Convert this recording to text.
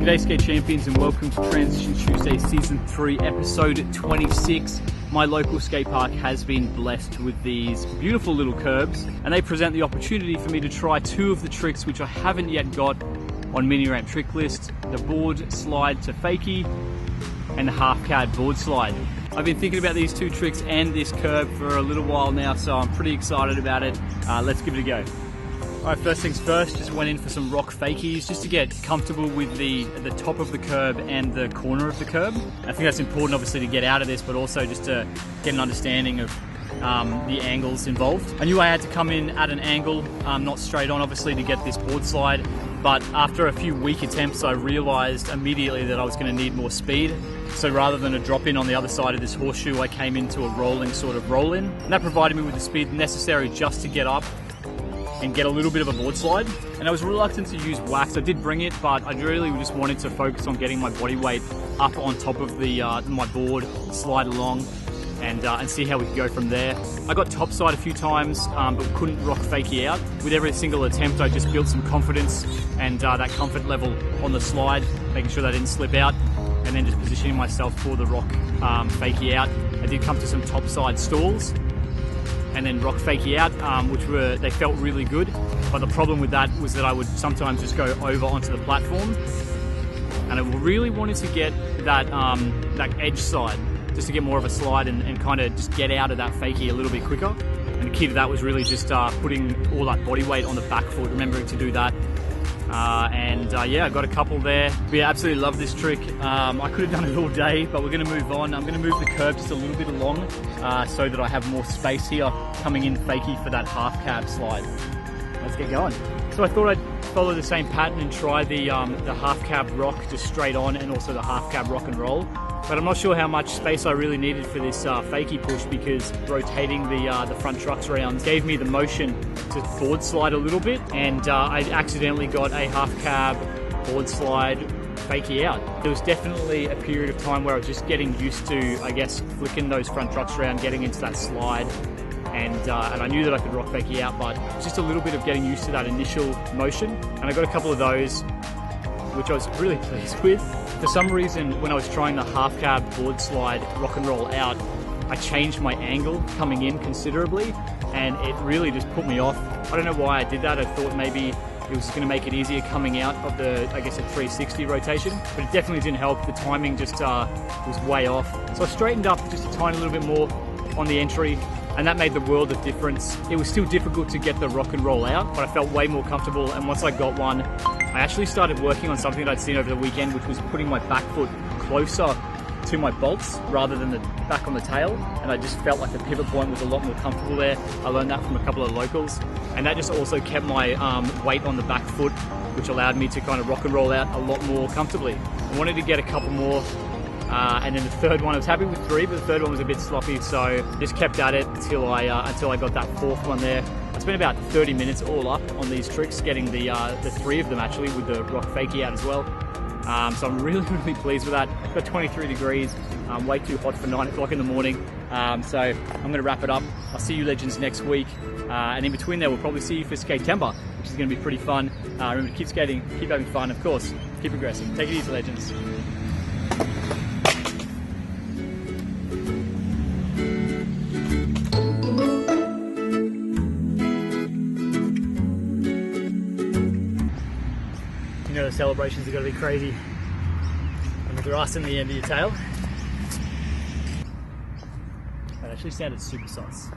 G'day skate champions and welcome to Transition Tuesday Season 3 episode 26. My local skate park has been blessed with these beautiful little curbs and they present the opportunity for me to try two of the tricks which I haven't yet got on miniramp trick list, the Boardslide to fakie and the half cab Boardslide. I've been thinking about these two tricks and this curb for a little while now, so I'm pretty excited about it. Let's give it a go. Alright, first things first, just went in for some rock fakies just to get comfortable with the top of the curb and the corner of the curb. I think that's important obviously to get out of this, but also just to get an understanding of the angles involved. I knew I had to come in at an angle, not straight on obviously, to get this board slide, but after a few weak attempts I realised immediately that I was going to need more speed. So rather than a drop in on the other side of this horseshoe, I came into a rolling sort of roll in, and that provided me with the speed necessary just to get up and get a little bit of a board slide. And I was reluctant to use wax. I did bring it, but I really just wanted to focus on getting my body weight up on top of the my board, slide along, and see how we could go from there. I got topside a few times, but couldn't rock fakie out. With every single attempt, I just built some confidence and that comfort level on the slide, making sure that I didn't slip out, and then just positioning myself for the rock fakie out. I did come to some topside stalls and then rock fakie out, they felt really good. But the problem with that was that I would sometimes just go over onto the platform, and I really wanted to get that edge side, just to get more of a slide and kind of just get out of that fakie a little bit quicker. And the key to that was really just putting all that body weight on the back foot, remembering to do that. Yeah, I got a couple there. We absolutely love this trick. I could have done it all day, but we're going to move on. I'm going to move the curb just a little bit along so that I have more space here coming in fakie for that half cab slide. Let's get going. So I thought I'd follow the same pattern and try the half cab rock just straight on, and also the half cab rock and roll. But I'm not sure how much space I really needed for this fakie push, because rotating the front trucks around gave me the motion to board slide a little bit, and I accidentally got a half cab board slide fakie out. There was definitely a period of time where I was just getting used to, I guess, flicking those front trucks around, getting into that slide, and I knew that I could rock fakie out, but just a little bit of getting used to that initial motion. And I got a couple of those, which I was really pleased with. For some reason, when I was trying the half cab board slide rock and roll out, I changed my angle coming in considerably, and it really just put me off. I don't know why I did that. I thought maybe it was going to make it easier coming out of the, I guess, a 360 rotation, but it definitely didn't help. The timing just was way off. So I straightened up just a tiny little bit more on the entry, and that made the world of difference. It was still difficult to get the rock and roll out, but I felt way more comfortable, and once I got one, I actually started working on something that I'd seen over the weekend, which was putting my back foot closer to my bolts rather than the back on the tail, and I just felt like the pivot point was a lot more comfortable there. I learned that from a couple of locals, and that just also kept my weight on the back foot, which allowed me to kind of rock and roll out a lot more comfortably. I wanted to get a couple more, and then the third one, I was happy with 3, but the third one was a bit sloppy, so just kept at it until I got that 4th one there. I spent about 30 minutes all up on these tricks, getting the 3 of them actually, with the rock fakie out as well. So I'm really pleased with that. Got 23 degrees, way too hot for 9 o'clock in the morning. So I'm going to wrap it up. I'll see you legends next week, and in between there we'll probably see you for Skatember, which is going to be pretty fun. Remember to keep skating, keep having fun, of course, keep progressing. Take it easy, legends. You know the celebrations are going to be crazy, and the grass in the end of your tail. That actually sounded super sauce.